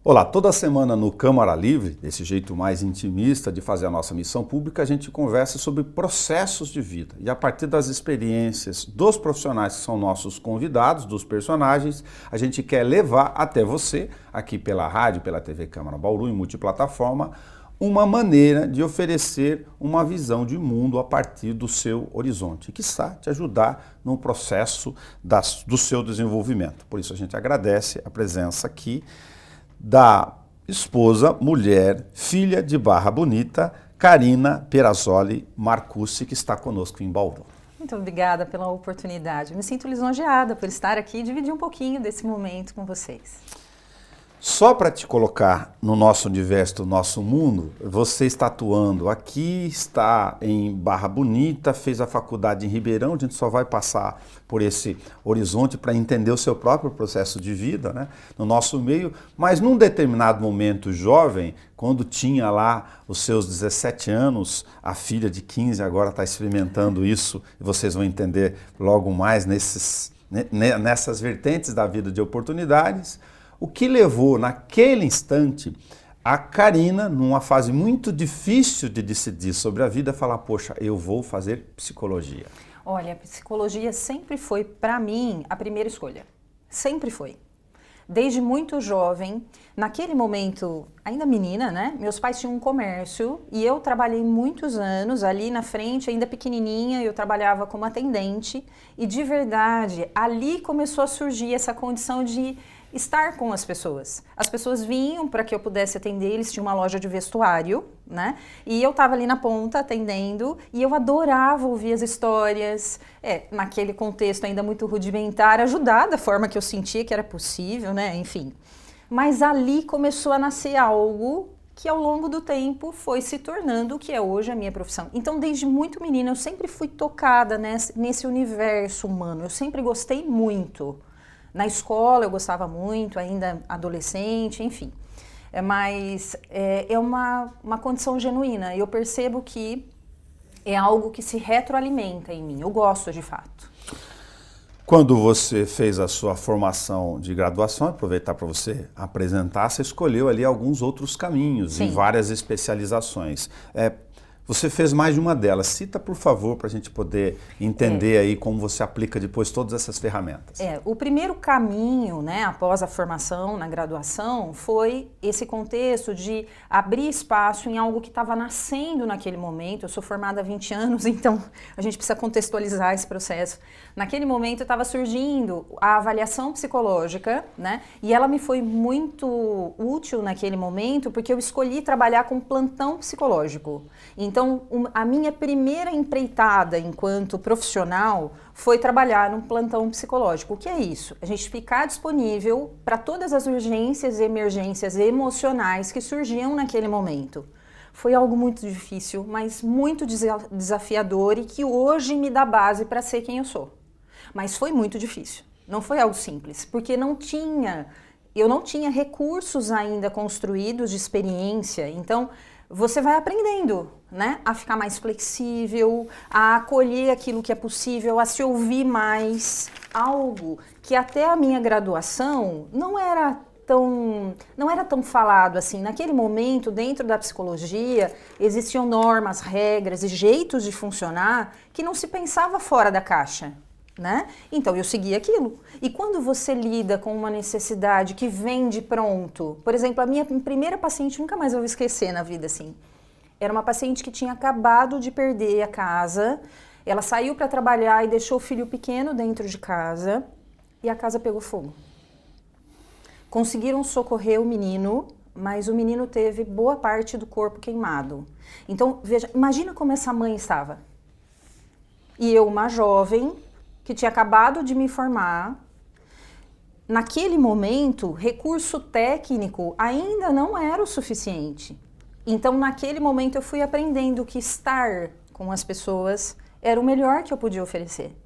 Olá, toda semana no Câmara Livre, desse jeito mais intimista de fazer a nossa missão pública, a gente conversa sobre processos de vida. E a partir das experiências dos profissionais que são nossos convidados, dos personagens, a gente quer levar até você, aqui pela rádio, pela TV Câmara Bauru, em multiplataforma, uma maneira de oferecer uma visão de mundo a partir do seu horizonte, e quiçá te ajudar no processo do seu desenvolvimento. Por isso a gente agradece a presença aqui da esposa, mulher, filha de Barra Bonita, Karina Perazzoli Marcucci, que está conosco em Bauru. Muito obrigada pela oportunidade. Me sinto lisonjeada por estar aqui e dividir um pouquinho desse momento com vocês. Só para te colocar no nosso universo, no nosso mundo, você está atuando aqui, está em Barra Bonita, fez a faculdade em Ribeirão, a gente só vai passar por esse horizonte para entender o seu próprio processo de vida, né, no nosso meio, mas num determinado momento jovem, quando tinha lá os seus 17 anos, a filha de 15 agora está experimentando isso, e vocês vão entender logo mais nessas vertentes da vida de oportunidades. O que levou, naquele instante, a Karina, numa fase muito difícil de decidir sobre a vida, a falar, poxa, eu vou fazer psicologia? Olha, a psicologia sempre foi, para mim, a primeira escolha. Sempre foi. Desde muito jovem, naquele momento, ainda menina, né? Meus pais tinham um comércio e eu trabalhei muitos anos ali na frente, ainda pequenininha, eu trabalhava como atendente e de verdade, ali começou a surgir essa condição de estar com as pessoas. As pessoas vinham para que eu pudesse atender, eles tinham uma loja de vestuário, né? E eu estava ali na ponta atendendo e eu adorava ouvir as histórias, naquele contexto ainda muito rudimentar, ajudar da forma que eu sentia que era possível, né? Enfim. Mas ali começou a nascer algo que ao longo do tempo foi se tornando o que é hoje a minha profissão. Então, desde muito menina, eu sempre fui tocada nesse universo humano, eu sempre gostei muito. Na escola eu gostava muito, ainda adolescente, enfim. Mas é uma condição genuína. Eu percebo que é algo que se retroalimenta em mim. Eu gosto de fato. Quando você fez a sua formação de graduação, aproveitar para você apresentar, você escolheu ali alguns outros caminhos, Sim. Em várias especializações. Você fez mais de uma delas. Cita, por favor, para a gente poder entender aí como você aplica depois todas essas ferramentas. O primeiro caminho, né, após a formação, na graduação, foi esse contexto de abrir espaço em algo que estava nascendo naquele momento. Eu sou formada há 20 anos, então a gente precisa contextualizar esse processo. Naquele momento estava surgindo a avaliação psicológica, né, e ela me foi muito útil naquele momento porque eu escolhi trabalhar com plantão psicológico. Então, a minha primeira empreitada enquanto profissional foi trabalhar num plantão psicológico. O que é isso? A gente ficar disponível para todas as urgências e emergências emocionais que surgiam naquele momento. Foi algo muito difícil, mas muito desafiador e que hoje me dá base para ser quem eu sou. Mas foi muito difícil, não foi algo simples, porque eu não tinha recursos ainda construídos de experiência, então você vai aprendendo, né, a ficar mais flexível, a acolher aquilo que é possível, a se ouvir mais, algo que até a minha graduação não era tão falado assim. Naquele momento, dentro da psicologia, existiam normas, regras e jeitos de funcionar que não se pensava fora da caixa. Né? Então eu segui aquilo. E quando você lida com uma necessidade que vem de pronto, por exemplo, a minha primeira paciente, nunca mais eu vou esquecer na vida assim, era uma paciente que tinha acabado de perder a casa, ela saiu para trabalhar e deixou o filho pequeno dentro de casa e a casa pegou fogo. Conseguiram socorrer o menino, mas o menino teve boa parte do corpo queimado. Então, veja, imagina como essa mãe estava. E eu, uma jovem, que tinha acabado de me formar, naquele momento, recurso técnico ainda não era o suficiente. Então, naquele momento, eu fui aprendendo que estar com as pessoas era o melhor que eu podia oferecer.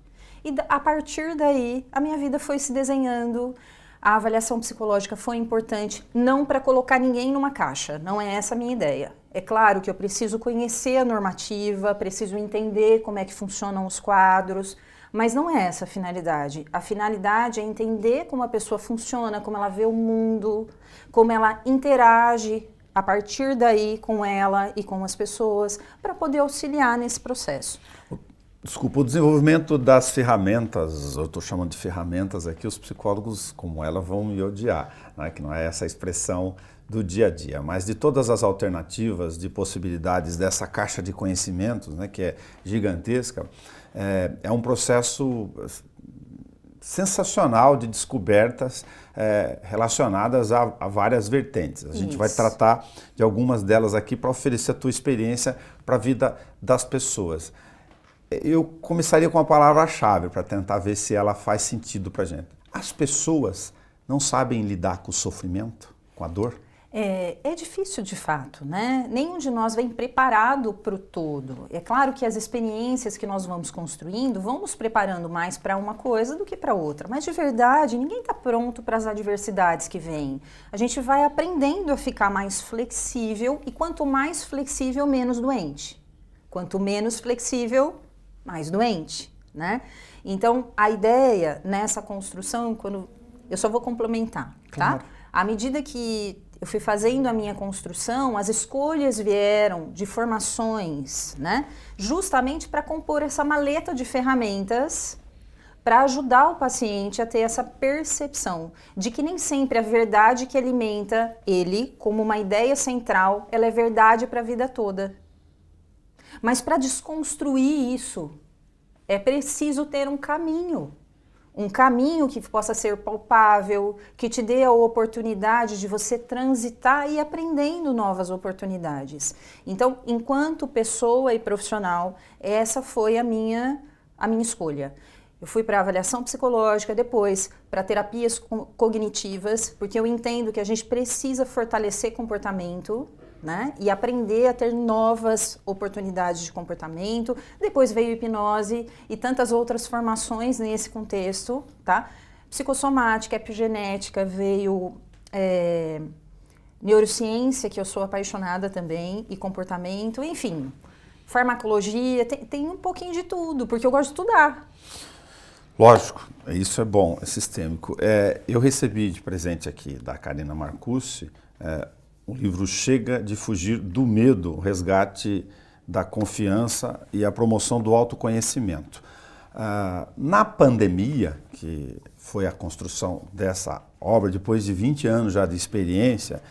E a partir daí, a minha vida foi se desenhando. A avaliação psicológica foi importante, não para colocar ninguém numa caixa, não é essa a minha ideia. É claro que eu preciso conhecer a normativa, preciso entender como é que funcionam os quadros, Mas não é essa a finalidade. A finalidade é entender como a pessoa funciona, como ela vê o mundo, como ela interage a partir daí com ela e com as pessoas, para poder auxiliar nesse processo. Desculpa, o desenvolvimento das ferramentas, eu estou chamando de ferramentas aqui, os psicólogos como ela vão me odiar, né? Que não é essa expressão do dia a dia, mas de todas as alternativas, de possibilidades dessa caixa de conhecimentos, né, que é gigantesca, é um processo sensacional de descobertas relacionadas a várias vertentes. A gente vai tratar de algumas delas aqui para oferecer a tua experiência para a vida das pessoas. Eu começaria com a palavra-chave para tentar ver se ela faz sentido para a gente. As pessoas não sabem lidar com o sofrimento, com a dor? É difícil de fato, né? Nenhum de nós vem preparado para o todo. É claro que as experiências que nós vamos construindo vão nos preparando mais para uma coisa do que para outra. Mas de verdade, ninguém está pronto para as adversidades que vêm. A gente vai aprendendo a ficar mais flexível e quanto mais flexível, menos doente. Quanto menos flexível, mais doente, né? Então, a ideia nessa construção, eu só vou complementar, tá? À medida que eu fui fazendo a minha construção, as escolhas vieram de formações, né? Justamente para compor essa maleta de ferramentas para ajudar o paciente a ter essa percepção de que nem sempre a verdade que alimenta ele, como uma ideia central, ela é verdade para a vida toda. Mas para desconstruir isso, é preciso ter um caminho que possa ser palpável, que te dê a oportunidade de você transitar e ir aprendendo novas oportunidades. Então, enquanto pessoa e profissional, essa foi a minha escolha. Eu fui para avaliação psicológica, depois para terapias cognitivas, porque eu entendo que a gente precisa fortalecer comportamento, né? E aprender a ter novas oportunidades de comportamento. Depois veio hipnose e tantas outras formações nesse contexto, tá? Psicossomática, epigenética, veio neurociência, que eu sou apaixonada também, e comportamento, enfim, farmacologia, tem um pouquinho de tudo, porque eu gosto de estudar. Lógico, isso é bom, é sistêmico. Eu recebi de presente aqui da Karina Marcucci o livro Chega de Fugir do Medo, o resgate da confiança e a promoção do autoconhecimento. Na pandemia, que foi a construção dessa obra, depois de 20 anos já de experiência,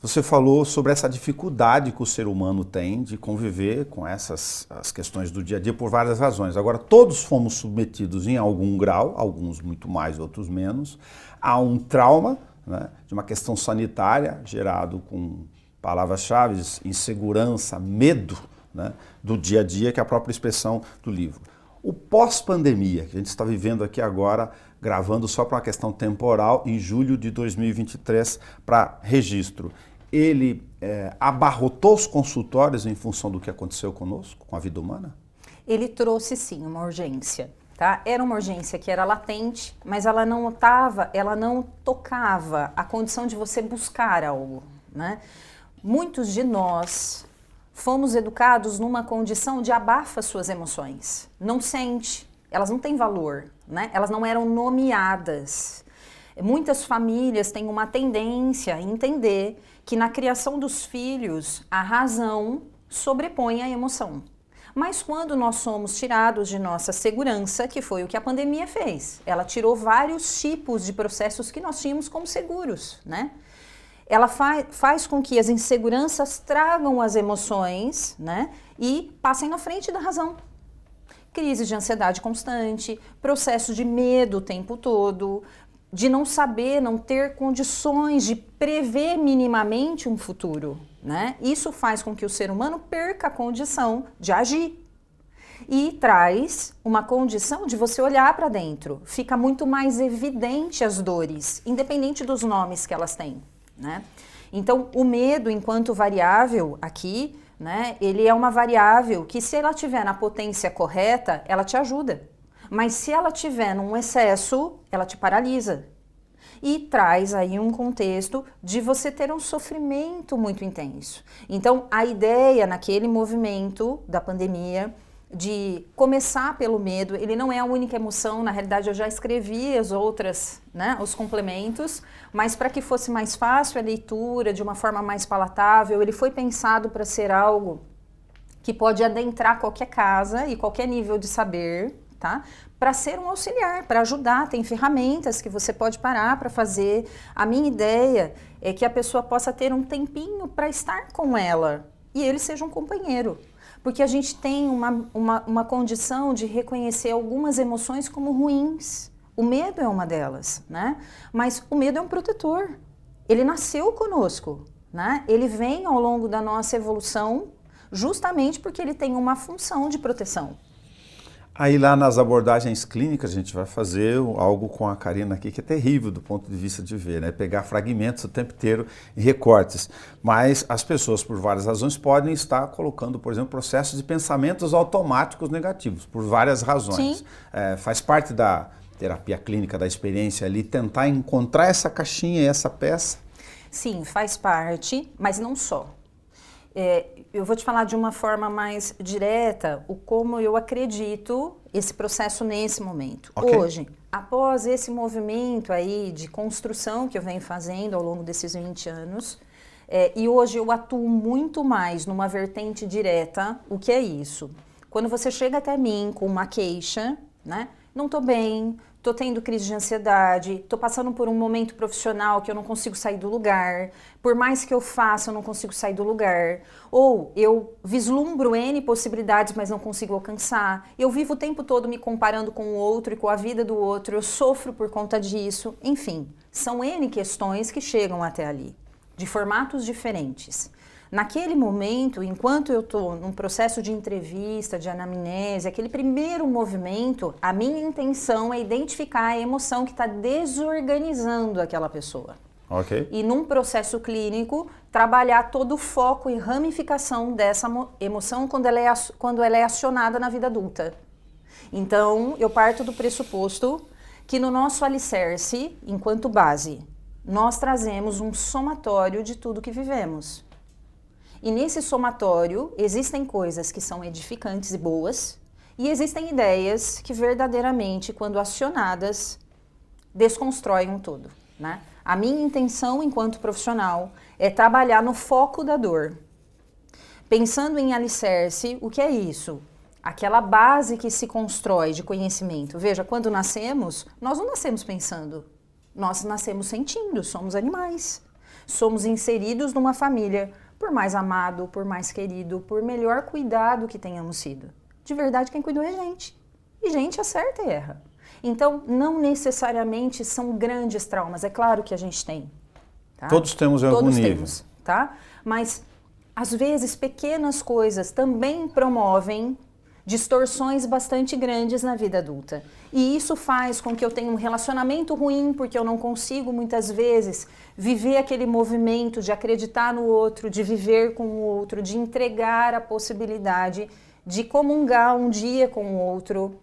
você falou sobre essa dificuldade que o ser humano tem de conviver com as questões do dia a dia por várias razões. Agora, todos fomos submetidos em algum grau, alguns muito mais, outros menos, a um trauma, né, de uma questão sanitária, gerado com palavras-chave, insegurança, medo, né, do dia a dia, que é a própria expressão do livro. O pós-pandemia, que a gente está vivendo aqui agora, gravando só para uma questão temporal, em julho de 2023, para registro, ele abarrotou os consultórios em função do que aconteceu conosco, com a vida humana? Ele trouxe sim uma urgência. Tá? Era uma urgência que era latente, mas ela não tocava a condição de você buscar algo, né? Muitos de nós fomos educados numa condição de abafa suas emoções, não sente, elas não têm valor, né? Elas não eram nomeadas. Muitas famílias têm uma tendência a entender que na criação dos filhos a razão sobrepõe a emoção. Mas quando nós somos tirados de nossa segurança, que foi o que a pandemia fez, ela tirou vários tipos de processos que nós tínhamos como seguros, né? Ela faz com que as inseguranças tragam as emoções, né? E passem na frente da razão. Crise de ansiedade constante, processo de medo o tempo todo, de não saber, não ter condições de prever minimamente um futuro, né? Isso faz com que o ser humano perca a condição de agir e traz uma condição de você olhar para dentro. Fica muito mais evidente as dores, independente dos nomes que elas têm, né? Então, o medo, enquanto variável aqui, né? Ele é uma variável que, se ela tiver na potência correta, ela te ajuda. Mas se ela tiver num excesso, ela te paralisa. E traz aí um contexto de você ter um sofrimento muito intenso. Então, a ideia naquele movimento da pandemia de começar pelo medo. Ele não é a única emoção, na realidade eu já escrevi as outras, né, os complementos, mas para que fosse mais fácil a leitura, de uma forma mais palatável, ele foi pensado para ser algo que pode adentrar qualquer casa e qualquer nível de saber, tá? Para ser um auxiliar, para ajudar, tem ferramentas que você pode parar para fazer. A minha ideia é que a pessoa possa ter um tempinho para estar com ela e ele seja um companheiro. Porque a gente tem uma condição de reconhecer algumas emoções como ruins. O medo é uma delas, né? Mas o medo é um protetor. Ele nasceu conosco, né? Ele vem ao longo da nossa evolução justamente porque ele tem uma função de proteção. Aí lá nas abordagens clínicas a gente vai fazer algo com a Karina aqui que é terrível do ponto de vista de ver, né? Pegar fragmentos o tempo inteiro e recortes. Mas as pessoas, por várias razões, podem estar colocando, por exemplo, processos de pensamentos automáticos negativos, por várias razões. Faz parte da terapia clínica, da experiência ali, tentar encontrar essa caixinha e essa peça? Sim, faz parte, mas não só. Eu vou te falar de uma forma mais direta o como eu acredito esse processo nesse momento. Okay. Hoje, após esse movimento aí de construção que eu venho fazendo ao longo desses 20 anos, e hoje eu atuo muito mais numa vertente direta. O que é isso? Quando você chega até mim com uma queixa, né? Não tô bem, tô tendo crise de ansiedade, tô passando por um momento profissional que eu não consigo sair do lugar, por mais que eu faça, eu não consigo sair do lugar, ou eu vislumbro N possibilidades, mas não consigo alcançar, eu vivo o tempo todo me comparando com o outro e com a vida do outro, eu sofro por conta disso, enfim, são N questões que chegam até ali, de formatos diferentes. Naquele momento, enquanto eu estou num processo de entrevista, de anamnese, aquele primeiro movimento, a minha intenção é identificar a emoção que está desorganizando aquela pessoa. Okay. E num processo clínico, trabalhar todo o foco e ramificação dessa emoção quando ela é acionada na vida adulta. Então, eu parto do pressuposto que no nosso alicerce, enquanto base, nós trazemos um somatório de tudo que vivemos. E nesse somatório existem coisas que são edificantes e boas e existem ideias que verdadeiramente, quando acionadas, desconstroem um todo, né? A minha intenção enquanto profissional é trabalhar no foco da dor. Pensando em alicerce, o que é isso? Aquela base que se constrói de conhecimento. Veja, quando nascemos, nós não nascemos pensando, nós nascemos sentindo, somos animais. Somos inseridos numa família, por mais amado, por mais querido, por melhor cuidado que tenhamos sido. De verdade, quem cuidou é gente. E gente acerta e erra. Então, não necessariamente são grandes traumas. É claro que a gente tem. Tá? Todos temos em algum nível. Todos temos, tá? Mas, às vezes, pequenas coisas também promovem distorções bastante grandes na vida adulta. E isso faz com que eu tenha um relacionamento ruim, porque eu não consigo, muitas vezes, viver aquele movimento de acreditar no outro, de viver com o outro, de entregar a possibilidade de comungar um dia com o outro.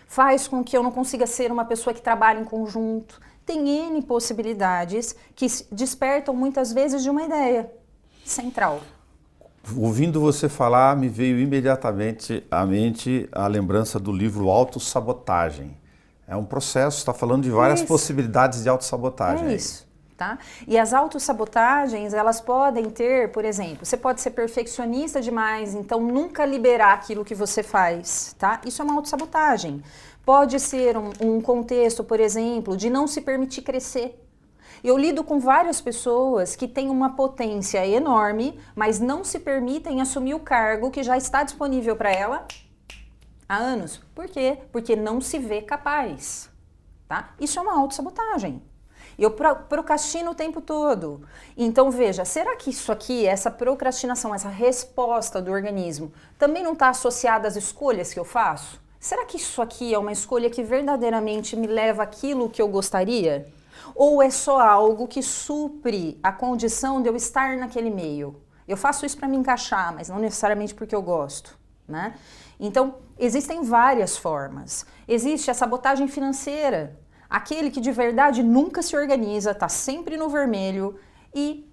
Faz com que eu não consiga ser uma pessoa que trabalha em conjunto. Tem N possibilidades que despertam muitas vezes de uma ideia central. Ouvindo você falar, me veio imediatamente à mente a lembrança do livro Autossabotagem. É um processo, está falando de várias possibilidades de autossabotagem. É isso, tá? E as autossabotagens, elas podem ter, por exemplo, você pode ser perfeccionista demais, então nunca liberar aquilo que você faz, tá? Isso é uma autossabotagem. Pode ser um contexto, por exemplo, de não se permitir crescer. Eu lido com várias pessoas que têm uma potência enorme, mas não se permitem assumir o cargo que já está disponível para ela há anos. Por quê? Porque não se vê capaz. Tá? Isso é uma autossabotagem. Eu procrastino o tempo todo. Então, veja, será que isso aqui, essa procrastinação, essa resposta do organismo, também não está associada às escolhas que eu faço? Será que isso aqui é uma escolha que verdadeiramente me leva àquilo que eu gostaria? Ou é só algo que supre a condição de eu estar naquele meio? Eu faço isso para me encaixar, mas não necessariamente porque eu gosto, né? Então, existem várias formas. Existe a sabotagem financeira, aquele que de verdade nunca se organiza, está sempre no vermelho e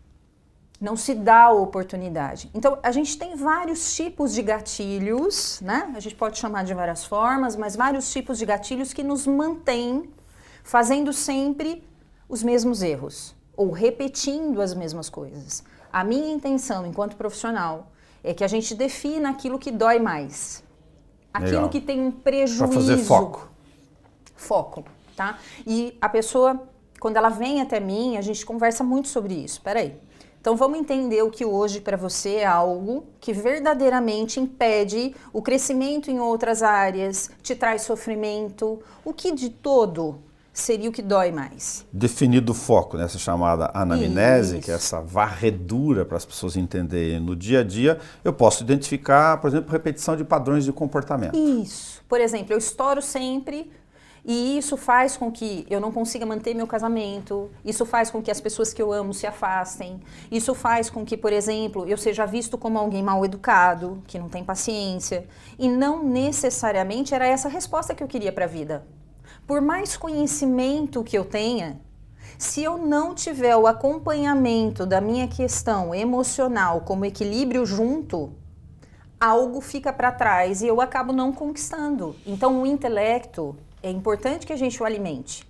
Não se dá a oportunidade. Então, a gente tem vários tipos de gatilhos, né? A gente pode chamar de várias formas, mas vários tipos de gatilhos que nos mantêm fazendo sempre os mesmos erros ou repetindo as mesmas coisas. A minha intenção, enquanto profissional, é que a gente defina aquilo que dói mais. Aquilo Legal. Que tem um prejuízo. Para fazer foco. Foco, tá? E a pessoa, quando ela vem até mim, a gente conversa muito sobre isso. Peraí. Então vamos entender o que hoje para você é algo que verdadeiramente impede o crescimento em outras áreas, te traz sofrimento. O que de todo seria o que dói mais? Definido o foco, nessa chamada anamnese, Isso. que é essa varredura para as pessoas entenderem no dia a dia, eu posso identificar, por exemplo, repetição de padrões de comportamento. Isso. Por exemplo, eu estouro sempre e isso faz com que eu não consiga manter meu casamento, isso faz com que as pessoas que eu amo se afastem, isso faz com que, por exemplo, eu seja visto como alguém mal educado, que não tem paciência, e não necessariamente era essa a resposta que eu queria para a vida. Por mais conhecimento que eu tenha, se eu não tiver o acompanhamento da minha questão emocional como equilíbrio junto, algo fica para trás e eu acabo não conquistando. Então o intelecto é importante que a gente o alimente,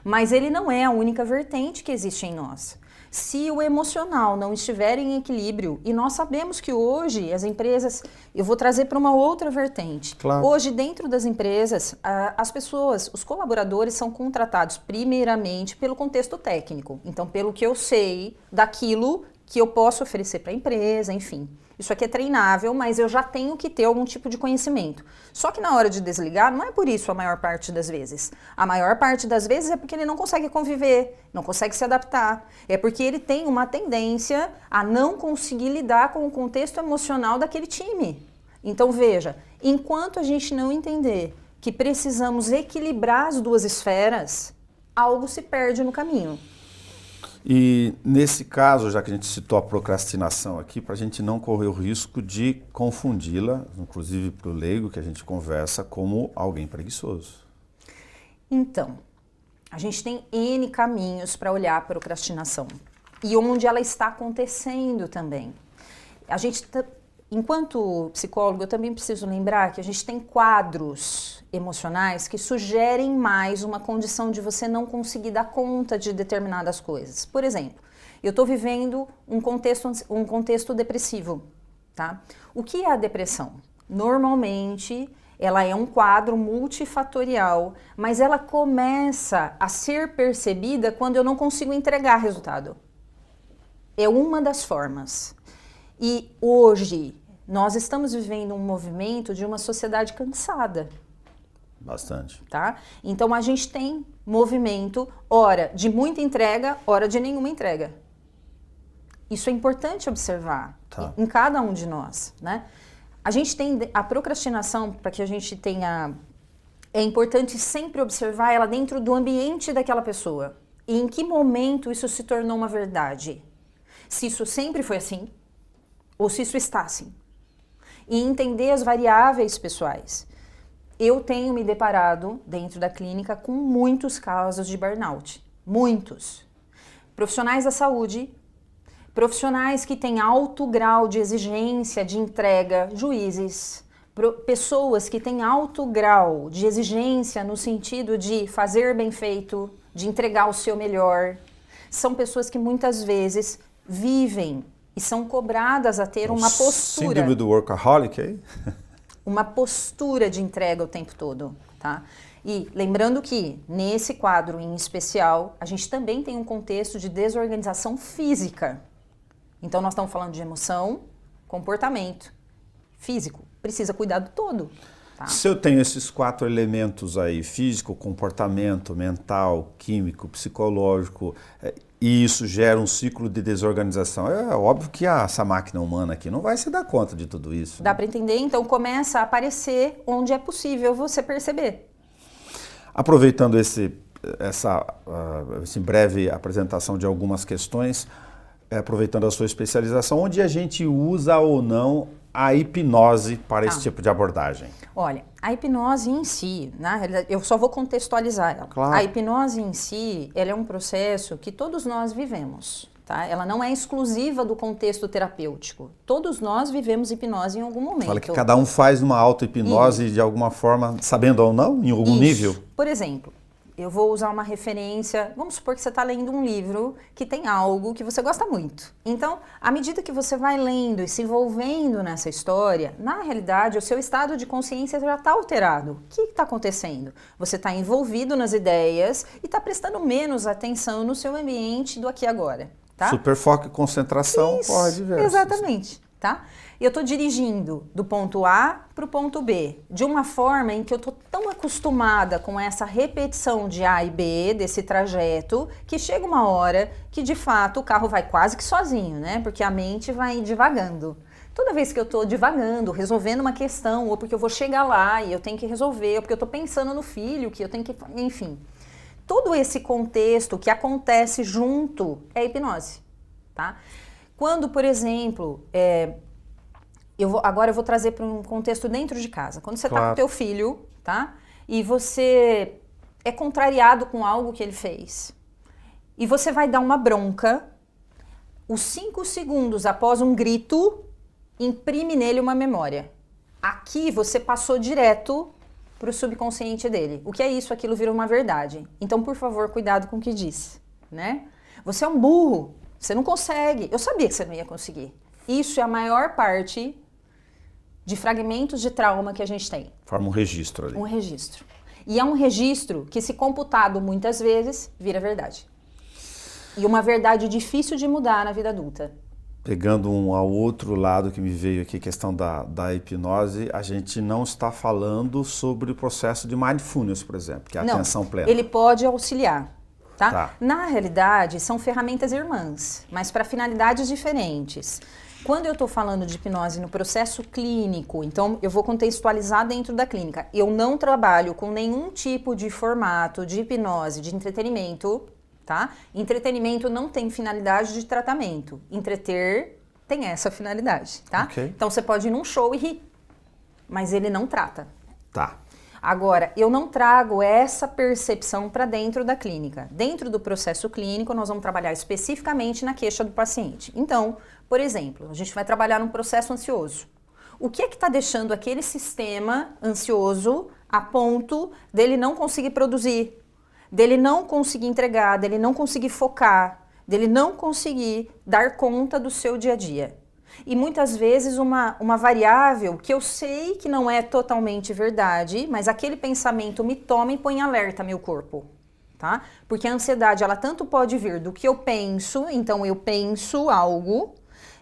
mas ele não é a única vertente que existe em nós. Se o emocional não estiver em equilíbrio, e nós sabemos que hoje as empresas, eu vou trazer para uma outra vertente. Claro. Hoje, dentro das empresas, as pessoas, os colaboradores são contratados primeiramente pelo contexto técnico. Então, pelo que eu sei daquilo que eu posso oferecer para a empresa, enfim. Isso aqui é treinável, mas eu já tenho que ter algum tipo de conhecimento. Só que na hora de desligar, não é por isso a maior parte das vezes. A maior parte das vezes é porque ele não consegue conviver, não consegue se adaptar. É porque ele tem uma tendência a não conseguir lidar com o contexto emocional daquele time. Então veja, enquanto a gente não entender que precisamos equilibrar as duas esferas, algo se perde no caminho. E nesse caso, já que a gente citou a procrastinação aqui, para a gente não correr o risco de confundi-la, inclusive para o leigo que a gente conversa, como alguém preguiçoso. Então, a gente tem N caminhos para olhar a procrastinação e onde ela está acontecendo também. A gente, enquanto psicólogo, eu também preciso lembrar que a gente tem quadros emocionais que sugerem mais uma condição de você não conseguir dar conta de determinadas coisas. Por exemplo, eu estou vivendo um contexto depressivo, tá? O que é a depressão? Normalmente, ela é um quadro multifatorial, mas ela começa a ser percebida quando eu não consigo entregar resultado. É uma das formas. E hoje, nós estamos vivendo um movimento de uma sociedade cansada. Bastante. Tá? Então a gente tem movimento, hora de muita entrega, hora de nenhuma entrega. Isso é importante observar em cada um de nós, né? A gente tem a procrastinação, para que a gente tenha... É importante sempre observar ela dentro do ambiente daquela pessoa. E em que momento isso se tornou uma verdade. Se isso sempre foi assim, ou se isso está assim. E entender as variáveis pessoais. Eu tenho me deparado, dentro da clínica, com muitos casos de burnout. Muitos. Profissionais da saúde, profissionais que têm alto grau de exigência, de entrega, juízes, pessoas que têm alto grau de exigência no sentido de fazer bem feito, de entregar o seu melhor. São pessoas que muitas vezes vivem e são cobradas a ter uma postura. Síndrome do workaholic aí? Uma postura de entrega o tempo todo, tá? E lembrando que, nesse quadro em especial, a gente também tem um contexto de desorganização física. Então, nós estamos falando de emoção, comportamento, físico. Precisa cuidar do todo, tá? Se eu tenho esses 4 elementos aí, físico, comportamento, mental, químico, psicológico, e isso gera um ciclo de desorganização, é óbvio que essa máquina humana aqui não vai se dar conta de tudo isso. Dá para entender? Então começa a aparecer onde é possível você perceber. Aproveitando essa breve apresentação de algumas questões, aproveitando a sua especialização, onde a gente usa ou não a hipnose para esse tipo de abordagem? Olha, a hipnose em si, na realidade, eu só vou contextualizar ela. Claro. A hipnose em si, ela é um processo que todos nós vivemos, tá? Ela não é exclusiva do contexto terapêutico. Todos nós vivemos hipnose em algum momento. Fala que cada um faz uma auto-hipnose de alguma forma, sabendo ou não, em algum nível. Por exemplo, eu vou usar uma referência, vamos supor que você está lendo um livro que tem algo que você gosta muito. Então, à medida que você vai lendo e se envolvendo nessa história, na realidade, o seu estado de consciência já está alterado. O que está acontecendo? Você está envolvido nas ideias e está prestando menos atenção no seu ambiente do aqui e agora. Tá? Superfoco e concentração corre diversos. Exatamente. Tá? Eu estou dirigindo do ponto A para o ponto B, de uma forma em que eu estou tão acostumada com essa repetição de A e B, desse trajeto, que chega uma hora que, de fato, o carro vai quase que sozinho, né? Porque a mente vai divagando. Toda vez que eu estou divagando, resolvendo uma questão, ou porque eu vou chegar lá e eu tenho que resolver, ou porque eu estou pensando no filho, que eu tenho que... Enfim, todo esse contexto que acontece junto é hipnose, tá? Quando, por exemplo, agora eu vou trazer para um contexto dentro de casa. Quando você está com o teu filho, tá? E você é contrariado com algo que ele fez. E você vai dar uma bronca, os 5 segundos após um grito, imprime nele uma memória. Aqui você passou direto para o subconsciente dele. O que é isso? Aquilo vira uma verdade. Então, por favor, cuidado com o que diz, né? Você é um burro. Você não consegue. Eu sabia que você não ia conseguir. Isso é a maior parte de fragmentos de trauma que a gente tem. Forma um registro ali. Um registro. E é um registro que, se computado muitas vezes, vira verdade. E uma verdade difícil de mudar na vida adulta. Pegando ao outro lado que me veio aqui, questão da hipnose, a gente não está falando sobre o processo de mindfulness, por exemplo, que é a atenção plena. Ele pode auxiliar. Tá. Na realidade, são ferramentas irmãs, mas para finalidades diferentes. Quando eu estou falando de hipnose no processo clínico, então eu vou contextualizar dentro da clínica. Eu não trabalho com nenhum tipo de formato de hipnose, de entretenimento, tá? Entretenimento não tem finalidade de tratamento. Entreter tem essa finalidade, tá? Okay. Então você pode ir num show e rir, mas ele não trata. Tá. Agora, eu não trago essa percepção para dentro da clínica. Dentro do processo clínico, nós vamos trabalhar especificamente na queixa do paciente. Então, por exemplo, a gente vai trabalhar num processo ansioso. O que é que está deixando aquele sistema ansioso a ponto dele não conseguir produzir, dele não conseguir entregar, dele não conseguir focar, dele não conseguir dar conta do seu dia a dia? E muitas vezes uma variável que eu sei que não é totalmente verdade, mas aquele pensamento me toma e põe em alerta meu corpo, tá? Porque a ansiedade, ela tanto pode vir do que eu penso, então eu penso algo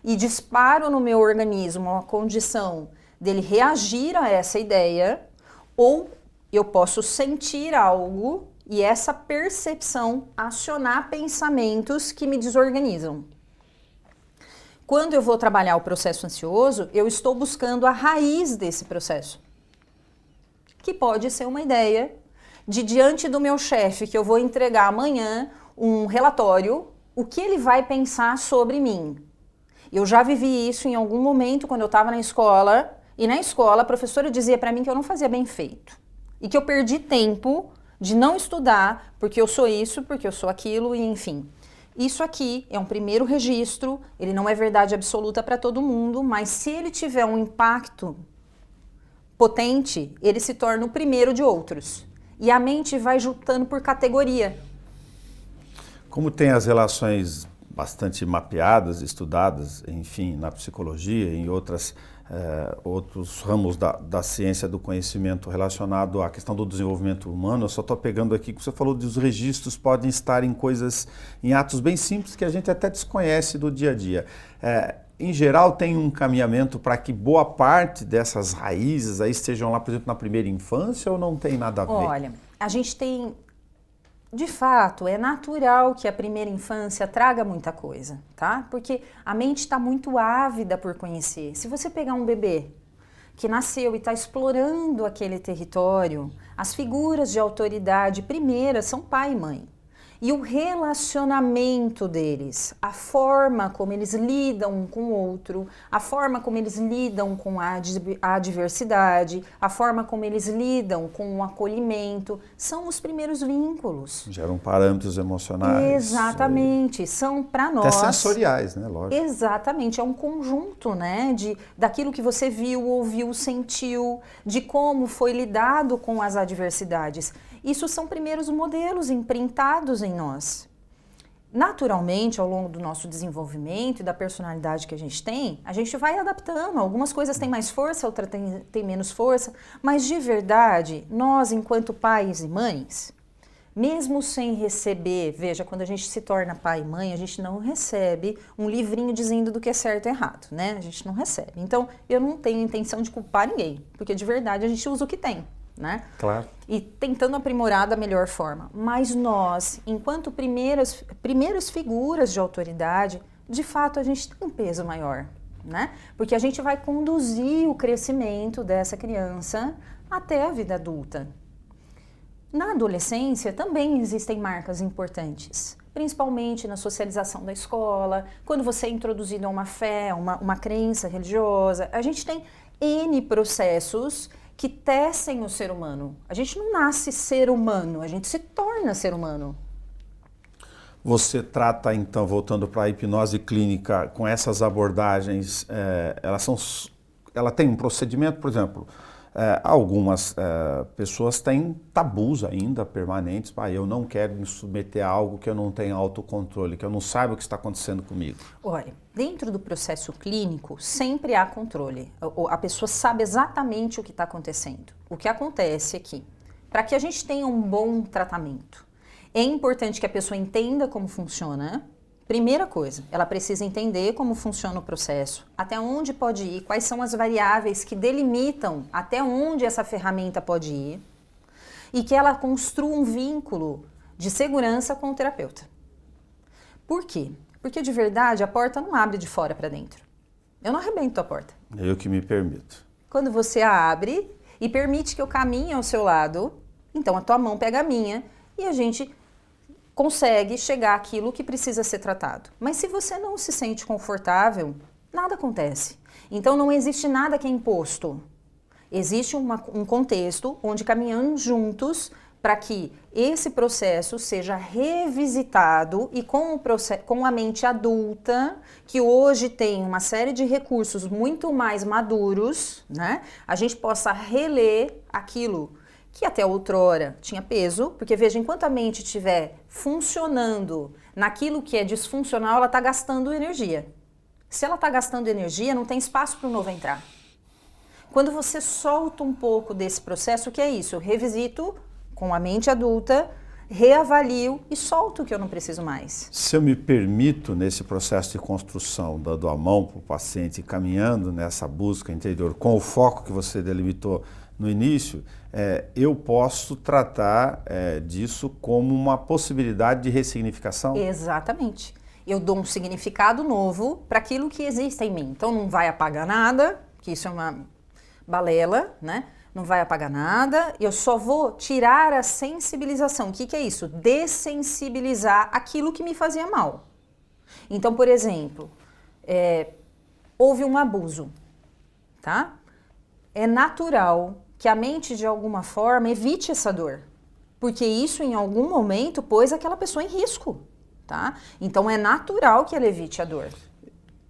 e disparo no meu organismo a condição dele reagir a essa ideia, ou eu posso sentir algo e essa percepção acionar pensamentos que me desorganizam. Quando eu vou trabalhar o processo ansioso, eu estou buscando a raiz desse processo. Que pode ser uma ideia de, diante do meu chefe, que eu vou entregar amanhã um relatório, o que ele vai pensar sobre mim. Eu já vivi isso em algum momento quando eu estava na escola, e na escola a professora dizia para mim que eu não fazia bem feito. E que eu perdi tempo de não estudar, porque eu sou isso, porque eu sou aquilo, e enfim. Isso aqui é um primeiro registro, ele não é verdade absoluta para todo mundo, mas se ele tiver um impacto potente, ele se torna o primeiro de outros. E a mente vai juntando por categoria. Como tem as relações bastante mapeadas, estudadas, enfim, na psicologia e em outros ramos da ciência do conhecimento relacionado à questão do desenvolvimento humano, eu só estou pegando aqui que você falou dos registros podem estar em atos bem simples que a gente até desconhece do dia a dia. Em geral, tem um encaminhamento para que boa parte dessas raízes aí estejam lá, por exemplo, na primeira infância, ou não tem nada a ver? Olha, a gente tem... De fato, é natural que a primeira infância traga muita coisa, tá? Porque a mente está muito ávida por conhecer. Se você pegar um bebê que nasceu e está explorando aquele território, as figuras de autoridade primeiras são pai e mãe. E o relacionamento deles, a forma como eles lidam um com o outro, a forma como eles lidam com a adversidade, a forma como eles lidam com o acolhimento, são os primeiros vínculos. Geram parâmetros emocionais. Exatamente, são para nós... Até sensoriais, né? Lógico. Exatamente, é um conjunto, né, daquilo que você viu, ouviu, sentiu, de como foi lidado com as adversidades. Isso são primeiros modelos imprintados em nós. Naturalmente, ao longo do nosso desenvolvimento e da personalidade que a gente vai adaptando. Algumas coisas têm mais força, outras têm menos força, mas de verdade, nós, enquanto pais e mães, mesmo sem receber, veja, quando a gente se torna pai e mãe, a gente não recebe um livrinho dizendo do que é certo e errado, né? A gente não recebe. Então, eu não tenho intenção de culpar ninguém, porque de verdade a gente usa o que tem. Né? Claro. E tentando aprimorar da melhor forma. Mas nós, enquanto primeiras figuras de autoridade, de fato a gente tem um peso maior, né? Porque a gente vai conduzir o crescimento dessa criança até a vida adulta. Na adolescência também existem marcas importantes, principalmente na socialização da escola, quando você é introduzido a uma fé, uma crença religiosa. A gente tem N processos que tecem o ser humano. A gente não nasce ser humano, a gente se torna ser humano. Você trata, então, voltando para a hipnose clínica, com essas abordagens, ela tem um procedimento, por exemplo, algumas pessoas têm tabus ainda permanentes. Eu não quero me submeter a algo que eu não tenha autocontrole, que eu não saiba o que está acontecendo comigo. Olha, dentro do processo clínico sempre há controle. A pessoa sabe exatamente o que está acontecendo. O que acontece é que, para que a gente tenha um bom tratamento, é importante que a pessoa entenda como funciona. Primeira coisa, ela precisa entender como funciona o processo, até onde pode ir, quais são as variáveis que delimitam até onde essa ferramenta pode ir, e que ela construa um vínculo de segurança com o terapeuta. Por quê? Porque de verdade a porta não abre de fora para dentro. Eu não arrebento a porta. É eu que me permito. Quando você a abre e permite que eu caminhe ao seu lado, então a tua mão pega a minha e a gente consegue chegar àquilo que precisa ser tratado. Mas se você não se sente confortável, nada acontece. Então não existe nada que é imposto. Existe um contexto onde caminhamos juntos para que esse processo seja revisitado e com a mente adulta, que hoje tem uma série de recursos muito mais maduros, né? A gente possa reler aquilo que até outrora tinha peso, porque veja, enquanto a mente estiver funcionando naquilo que é disfuncional, ela está gastando energia. Se ela está gastando energia, não tem espaço para o novo entrar. Quando você solta um pouco desse processo, o que é isso? Eu revisito com a mente adulta, reavalio e solto o que eu não preciso mais. Se eu me permito, nesse processo de construção, dando a mão para o paciente, caminhando nessa busca interior, com o foco que você delimitou no início, eu posso tratar disso como uma possibilidade de ressignificação? Exatamente. Eu dou um significado novo para aquilo que existe em mim. Então não vai apagar nada, que isso é uma balela, né? Não vai apagar nada, eu só vou tirar a sensibilização. O que é isso? Dessensibilizar aquilo que me fazia mal. Então, por exemplo, houve um abuso, tá? É natural que a mente, de alguma forma, evite essa dor, porque isso, em algum momento, pôs aquela pessoa em risco, tá? Então, é natural que ela evite a dor.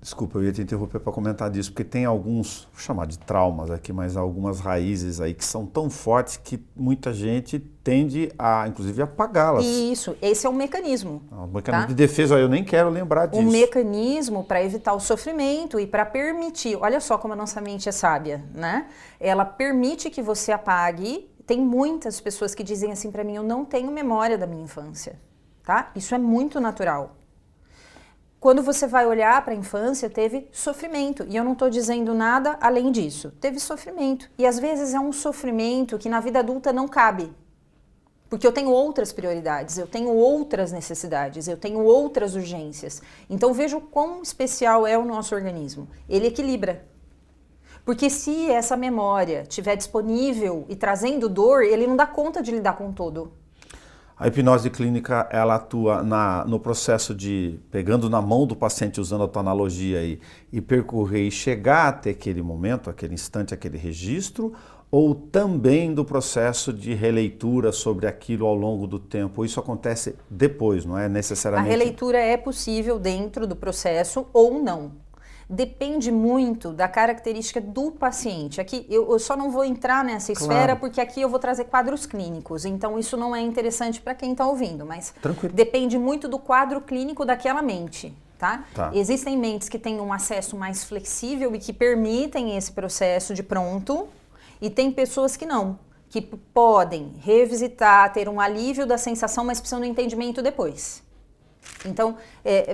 Desculpa, eu ia te interromper para comentar disso, porque tem alguns, vou chamar de traumas aqui, mas algumas raízes aí que são tão fortes que muita gente tende a, inclusive, apagá-las. Isso, esse é um mecanismo. Um mecanismo de defesa, eu nem quero lembrar disso. Um mecanismo para evitar o sofrimento e para permitir, olha só como a nossa mente é sábia, né? Ela permite que você apague. Tem muitas pessoas que dizem assim para mim, eu não tenho memória da minha infância, tá? Isso é muito natural. Quando você vai olhar para a infância, teve sofrimento. E eu não estou dizendo nada além disso. Teve sofrimento. E às vezes é um sofrimento que na vida adulta não cabe. Porque eu tenho outras prioridades, eu tenho outras necessidades, eu tenho outras urgências. Então veja o quão especial é o nosso organismo. Ele equilibra. Porque se essa memória estiver disponível e trazendo dor, ele não dá conta de lidar com todo. A hipnose clínica, ela atua no processo de, pegando na mão do paciente, usando a tua analogia aí, e percorrer e chegar até aquele momento, aquele instante, aquele registro, ou também do processo de releitura sobre aquilo ao longo do tempo? Isso acontece depois, não é necessariamente? A releitura é possível dentro do processo ou não. Depende muito da característica do paciente. Aqui eu só não vou entrar nessa esfera porque aqui eu vou trazer quadros clínicos, então isso não é interessante para quem está ouvindo, mas depende muito do quadro clínico daquela mente. Tá? Existem mentes que têm um acesso mais flexível e que permitem esse processo de pronto, e tem pessoas que não, que podem revisitar, ter um alívio da sensação, mas precisam do entendimento depois. Então,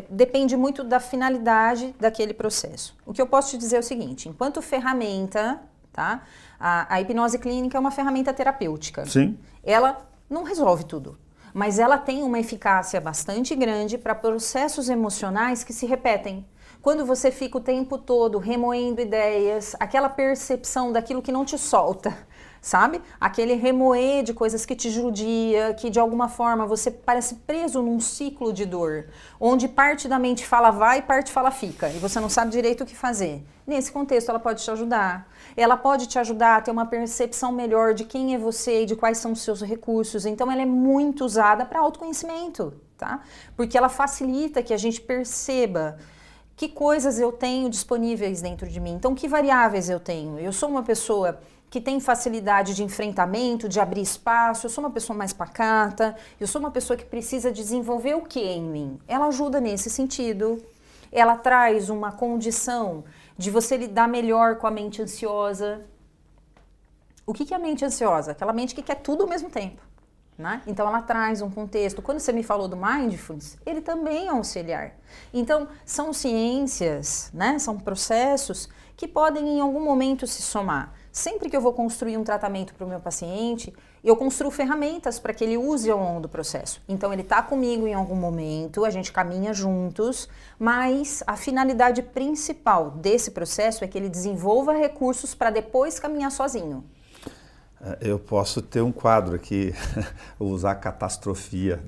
depende muito da finalidade daquele processo. O que eu posso te dizer é o seguinte, enquanto ferramenta, tá? A hipnose clínica é uma ferramenta terapêutica. Sim. Ela não resolve tudo, mas ela tem uma eficácia bastante grande para processos emocionais que se repetem. Quando você fica o tempo todo remoendo ideias, aquela percepção daquilo que não te solta, sabe? Aquele remoer de coisas que te judia, que de alguma forma você parece preso num ciclo de dor, onde parte da mente fala vai e parte fala fica, e você não sabe direito o que fazer. Nesse contexto ela pode te ajudar. Ela pode te ajudar a ter uma percepção melhor de quem é você e de quais são os seus recursos. Então ela é muito usada para autoconhecimento, tá? Porque ela facilita que a gente perceba que coisas eu tenho disponíveis dentro de mim. Então, que variáveis eu tenho? Eu sou uma pessoa que tem facilidade de enfrentamento, de abrir espaço, eu sou uma pessoa mais pacata, eu sou uma pessoa que precisa desenvolver o que em mim? Ela ajuda nesse sentido. Ela traz uma condição de você lidar melhor com a mente ansiosa. O que é a mente ansiosa? Aquela mente que quer tudo ao mesmo tempo. Né? Então ela traz um contexto. Quando você me falou do Mindfulness, ele também é auxiliar. Então são ciências, né? São processos que podem em algum momento se somar. Sempre que eu vou construir um tratamento para o meu paciente, eu construo ferramentas para que ele use ao longo do processo. Então ele está comigo em algum momento, a gente caminha juntos, mas a finalidade principal desse processo é que ele desenvolva recursos para depois caminhar sozinho. Eu posso ter um quadro aqui, usar a catastrofia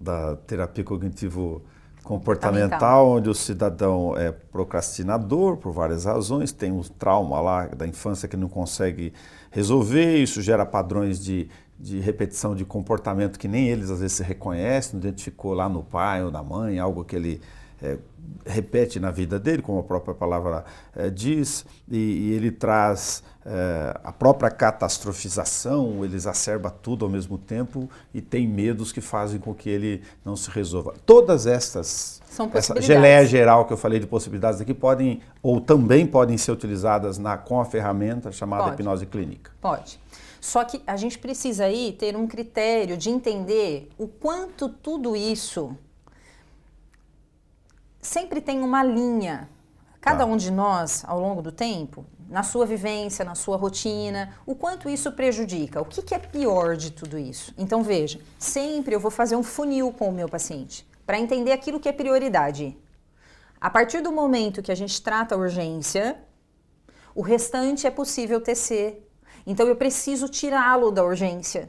da terapia cognitivo-comportamental, onde o cidadão é procrastinador por várias razões, tem um trauma lá da infância que não consegue resolver, isso gera padrões de repetição de comportamento que nem eles às vezes se reconhecem, não identificou lá no pai ou na mãe, algo que ele repete na vida dele, como a própria palavra diz, e ele traz a própria catastrofização, ele exacerba tudo ao mesmo tempo e tem medos que fazem com que ele não se resolva. Todas essa geleia geral que eu falei de possibilidades aqui podem, ou também podem ser utilizadas com a ferramenta chamada hipnose clínica. Pode. Só que a gente precisa aí ter um critério de entender o quanto tudo isso sempre tem uma linha. Cada um de nós, ao longo do tempo, na sua vivência, na sua rotina, o quanto isso prejudica, o que é pior de tudo isso. Então veja, sempre eu vou fazer um funil com o meu paciente, para entender aquilo que é prioridade. A partir do momento que a gente trata a urgência, o restante é possível tecer. Então eu preciso tirá-lo da urgência.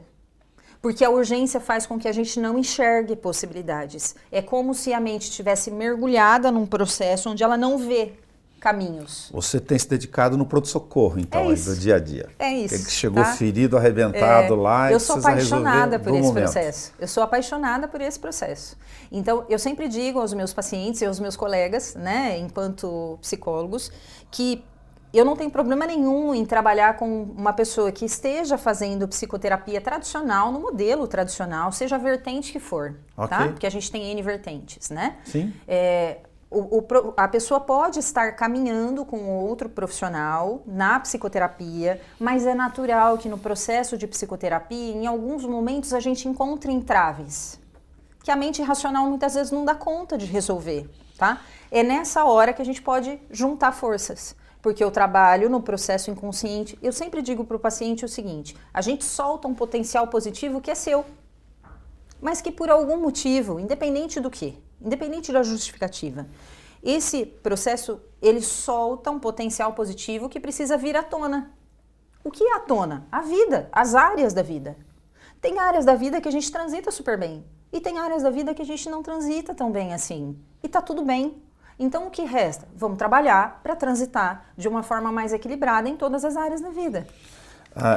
Porque a urgência faz com que a gente não enxergue possibilidades. É como se a mente estivesse mergulhada num processo onde ela não vê caminhos. Você tem se dedicado no pronto-socorro, então, do dia a dia. É isso. Ele chegou ferido, arrebentado lá e eu sou apaixonada por esse momento. processo. Eu sou apaixonada por esse processo. Então, eu sempre digo aos meus pacientes e aos meus colegas, né, enquanto psicólogos, que eu não tenho problema nenhum em trabalhar com uma pessoa que esteja fazendo psicoterapia tradicional, no modelo tradicional, seja a vertente que for, tá? Porque a gente tem N vertentes, né? Sim. A pessoa pode estar caminhando com outro profissional na psicoterapia, mas é natural que no processo de psicoterapia, em alguns momentos, a gente encontre entraves, que a mente racional muitas vezes não dá conta de resolver, tá? É nessa hora que a gente pode juntar forças. Porque eu trabalho no processo inconsciente. Eu sempre digo para o paciente o seguinte, a gente solta um potencial positivo que é seu, mas que por algum motivo, independente do quê, independente da justificativa, esse processo, ele solta um potencial positivo que precisa vir à tona. O que é à tona? A vida, as áreas da vida. Tem áreas da vida que a gente transita super bem. E tem áreas da vida que a gente não transita tão bem assim. E tá tudo bem. Então o que resta? Vamos trabalhar para transitar de uma forma mais equilibrada em todas as áreas da vida.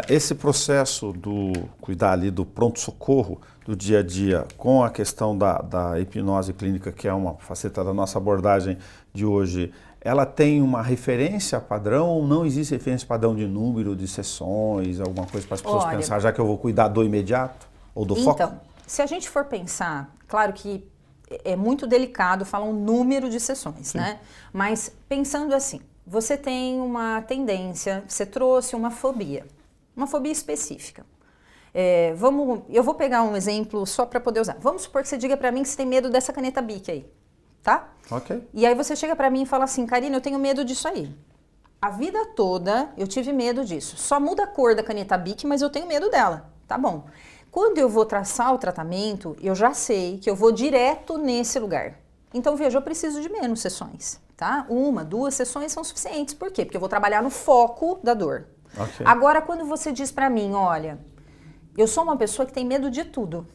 Esse processo do cuidar ali do pronto-socorro do dia a dia com a questão da hipnose clínica, que é uma faceta da nossa abordagem de hoje, ela tem uma referência padrão ou não existe referência padrão de número de sessões, alguma coisa para as pessoas pensar, já que eu vou cuidar do imediato ou do foco? Então, se a gente for pensar, claro que é muito delicado falar um número de sessões, Sim. né? Mas pensando assim, você tem uma tendência, você trouxe uma fobia específica. Eu vou pegar um exemplo só para poder usar. Vamos supor que você diga para mim que você tem medo dessa caneta Bic aí, tá? Ok. E aí você chega para mim e fala assim, Karina, eu tenho medo disso aí. A vida toda eu tive medo disso. Só muda a cor da caneta Bic, mas eu tenho medo dela. Tá bom. Quando eu vou traçar o tratamento, eu já sei que eu vou direto nesse lugar. Então, veja, eu preciso de menos sessões, tá? 1, 2 sessões são suficientes. Por quê? Porque eu vou trabalhar no foco da dor. Okay. Agora, quando você diz pra mim, olha, eu sou uma pessoa que tem medo de tudo.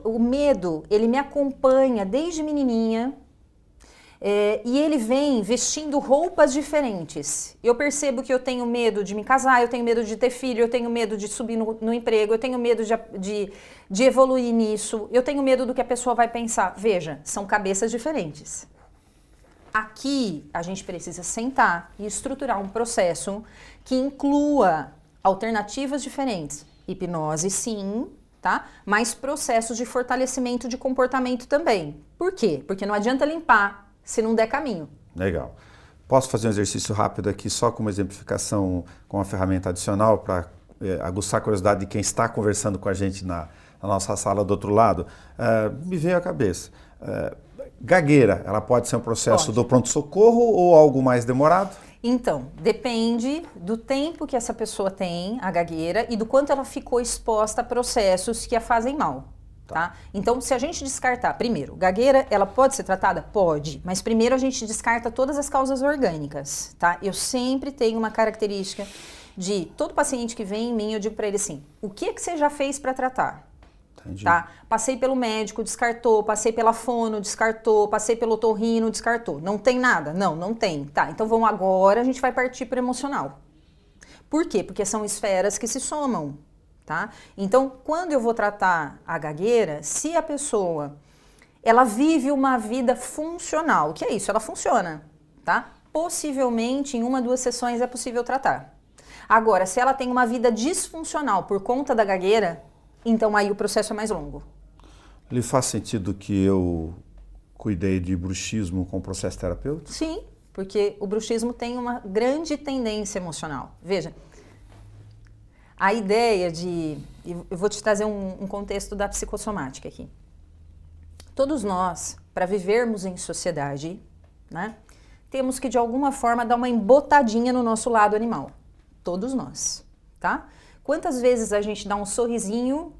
O medo, ele me acompanha desde menininha. E ele vem vestindo roupas diferentes. Eu percebo que eu tenho medo de me casar, eu tenho medo de ter filho, eu tenho medo de subir no emprego, eu tenho medo de evoluir nisso, eu tenho medo do que a pessoa vai pensar. Veja, são cabeças diferentes. Aqui a gente precisa sentar e estruturar um processo que inclua alternativas diferentes. Hipnose, sim, tá? Mas processos de fortalecimento de comportamento também. Por quê? Porque não adianta limpar se não der caminho. Legal. Posso fazer um exercício rápido aqui, só com uma exemplificação com uma ferramenta adicional para aguçar a curiosidade de quem está conversando com a gente na nossa sala do outro lado? Me veio à cabeça. Gagueira, ela pode ser um processo do pronto-socorro ou algo mais demorado? Então, depende do tempo que essa pessoa tem, a gagueira, e do quanto ela ficou exposta a processos que a fazem mal. Tá? Então, se a gente descartar, primeiro, gagueira, ela pode ser tratada? Pode, mas primeiro a gente descarta todas as causas orgânicas, tá? Eu sempre tenho uma característica de todo paciente que vem em mim, eu digo para ele assim, o que você já fez para tratar? Entendi. Tá? Passei pelo médico, descartou, passei pela fono, descartou, passei pelo otorrino, descartou. Não tem nada? Não, não tem. Tá, então vamos agora, a gente vai partir para o emocional. Por quê? Porque são esferas que se somam. Tá? Então, quando eu vou tratar a gagueira, se a pessoa ela vive uma vida funcional, que é isso, ela funciona, tá? Possivelmente em 1, 2 sessões é possível tratar. Agora, se ela tem uma vida disfuncional por conta da gagueira, então aí o processo é mais longo. Lhe faz sentido que eu cuidei de bruxismo com processo terapêutico? Sim, porque o bruxismo tem uma grande tendência emocional. Veja, a ideia de... Eu vou te trazer um contexto da psicossomática aqui. Todos nós, para vivermos em sociedade, né, temos que de alguma forma dar uma embotadinha no nosso lado animal. Todos nós, tá? Quantas vezes a gente dá um sorrisinho,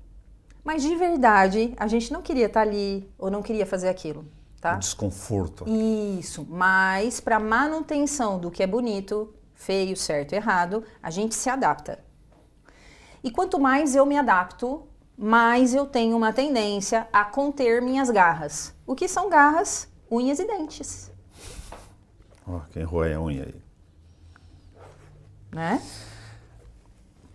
mas de verdade a gente não queria estar ali ou não queria fazer aquilo, tá? O desconforto. Isso, mas para manutenção do que é bonito, feio, certo e errado, a gente se adapta. E quanto mais eu me adapto, mais eu tenho uma tendência a conter minhas garras. O que são garras? Unhas e dentes. Quem roe a unha aí. Né?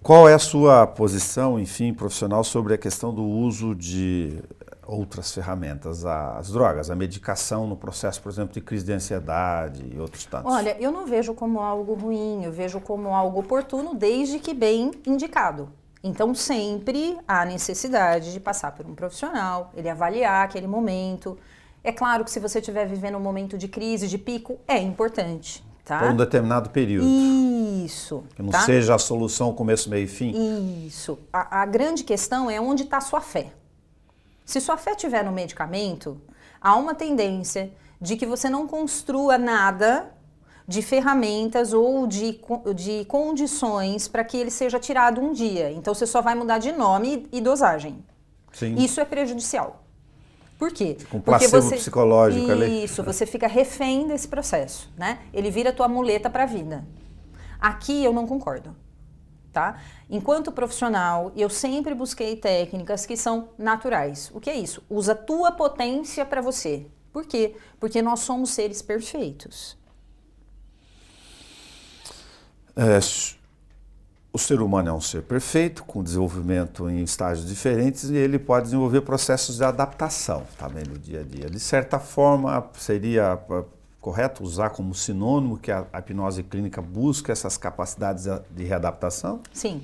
Qual é a sua posição, enfim, profissional sobre a questão do uso de outras ferramentas, as drogas, a medicação no processo, por exemplo, de crise de ansiedade e outros tantos? Olha, eu não vejo como algo ruim, eu vejo como algo oportuno, desde que bem indicado. Então, sempre há necessidade de passar por um profissional, ele avaliar aquele momento. É claro que se você estiver vivendo um momento de crise, de pico, é importante, tá? Por um determinado período. Isso. Que não tá? seja a solução começo, meio e fim. Isso. A grande questão é onde está a sua fé. Se sua fé estiver no medicamento, há uma tendência de que você não construa nada de ferramentas ou de condições para que ele seja tirado um dia. Então, você só vai mudar de nome e dosagem. Sim. Isso é prejudicial. Por quê? Com placebo psicológico ali. Isso, você fica refém desse processo, né? Ele vira tua muleta para a vida. Aqui eu não concordo. tá? Enquanto profissional, eu sempre busquei técnicas que são naturais. O que é isso? Usa a tua potência para você. Por quê? Porque nós somos seres perfeitos. O ser humano é um ser perfeito, com desenvolvimento em estágios diferentes, e ele pode desenvolver processos de adaptação também no dia a dia. De certa forma, seria correto usar como sinônimo que a hipnose clínica busca essas capacidades de readaptação? Sim,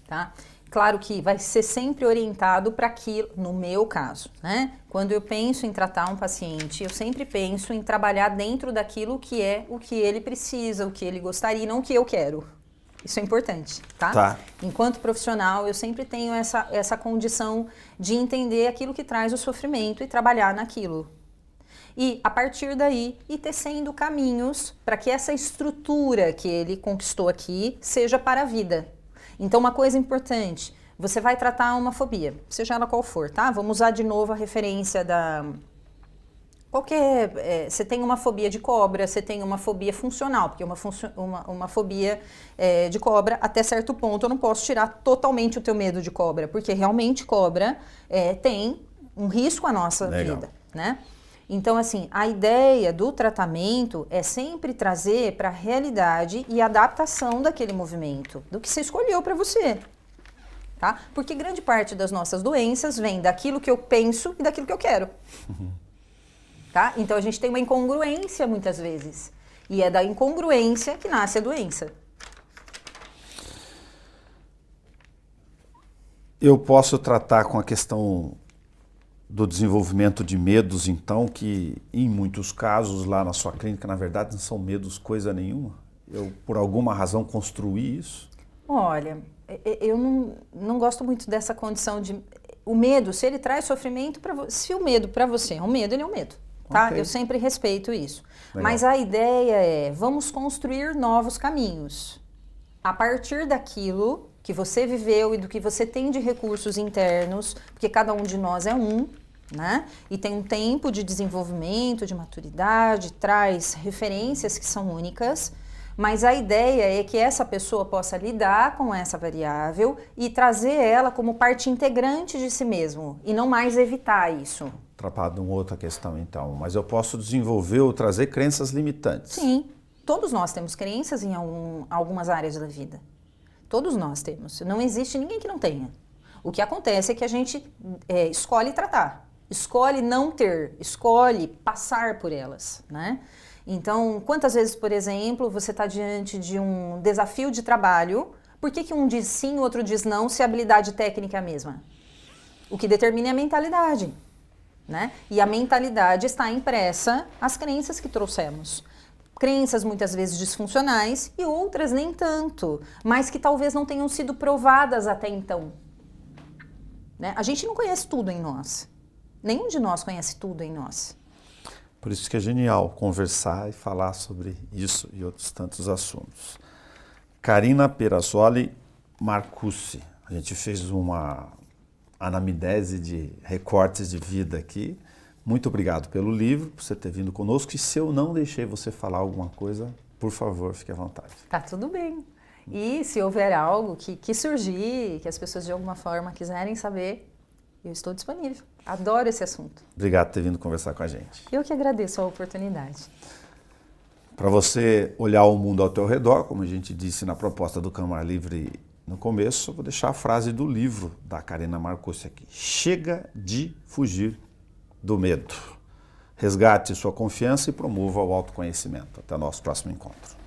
tá? Claro que vai ser sempre orientado para aquilo, no meu caso, né? Quando eu penso em tratar um paciente, eu sempre penso em trabalhar dentro daquilo que é o que ele precisa, o que ele gostaria, e não o que eu quero. Isso é importante, tá? Tá. Enquanto profissional, eu sempre tenho essa condição de entender aquilo que traz o sofrimento e trabalhar naquilo. E, a partir daí, ir tecendo caminhos para que essa estrutura que ele conquistou aqui seja para a vida. Então, uma coisa importante, você vai tratar uma fobia, seja ela qual for, tá? Vamos usar de novo a referência da... você tem uma fobia de cobra, você tem uma fobia funcional, porque uma fobia de cobra, até certo ponto, eu não posso tirar totalmente o teu medo de cobra, porque realmente cobra tem um risco à nossa vida, né? Então, assim, a ideia do tratamento é sempre trazer para a realidade e adaptação daquele movimento, do que você escolheu para você, tá? Porque grande parte das nossas doenças vem daquilo que eu penso e daquilo que eu quero. Tá? Então a gente tem uma incongruência muitas vezes. E é da incongruência que nasce a doença. Eu posso tratar com a questão do desenvolvimento de medos, então, que em muitos casos lá na sua clínica, na verdade, não são medos coisa nenhuma? Eu, por alguma razão, construí isso? Olha, eu não gosto muito dessa condição de... O medo, se ele traz sofrimento, se o medo para você é um medo, ele é um medo. Tá? Okay. Eu sempre respeito isso. Legal. Mas a ideia é, vamos construir novos caminhos. A partir daquilo que você viveu e do que você tem de recursos internos, porque cada um de nós é um, né? E tem um tempo de desenvolvimento, de maturidade, traz referências que são únicas, mas a ideia é que essa pessoa possa lidar com essa variável e trazer ela como parte integrante de si mesmo, e não mais evitar isso. Atrapalhado uma outra questão, então, mas eu posso desenvolver ou trazer crenças limitantes. Sim, todos nós temos crenças em algumas áreas da vida. Todos nós temos. Não existe ninguém que não tenha. O que acontece é que a gente escolhe tratar, escolhe não ter, escolhe passar por elas, né? Então, quantas vezes, por exemplo, você está diante de um desafio de trabalho, por que um diz sim e o outro diz não, se a habilidade técnica é a mesma? O que determina é a mentalidade. Né? E a mentalidade está impressa às crenças que trouxemos. Crenças muitas vezes disfuncionais e outras nem tanto, mas que talvez não tenham sido provadas até então. Né? A gente não conhece tudo em nós. Nenhum de nós conhece tudo em nós. Por isso que é genial conversar e falar sobre isso e outros tantos assuntos. Karina Perazzoli Marcucci. A gente fez uma anamnese de recortes de vida aqui. Muito obrigado pelo livro, por você ter vindo conosco. E se eu não deixei você falar alguma coisa, por favor, fique à vontade. Tá tudo bem. E se houver algo que surgir, que as pessoas de alguma forma quiserem saber, eu estou disponível. Adoro esse assunto. Obrigado por ter vindo conversar com a gente. Eu que agradeço a oportunidade. Para você olhar o mundo ao teu redor, como a gente disse na proposta do Câmara Livre no começo, eu vou deixar a frase do livro da Karina Marcucci aqui. Chega de fugir do medo. Resgate sua confiança e promova o autoconhecimento. Até o nosso próximo encontro.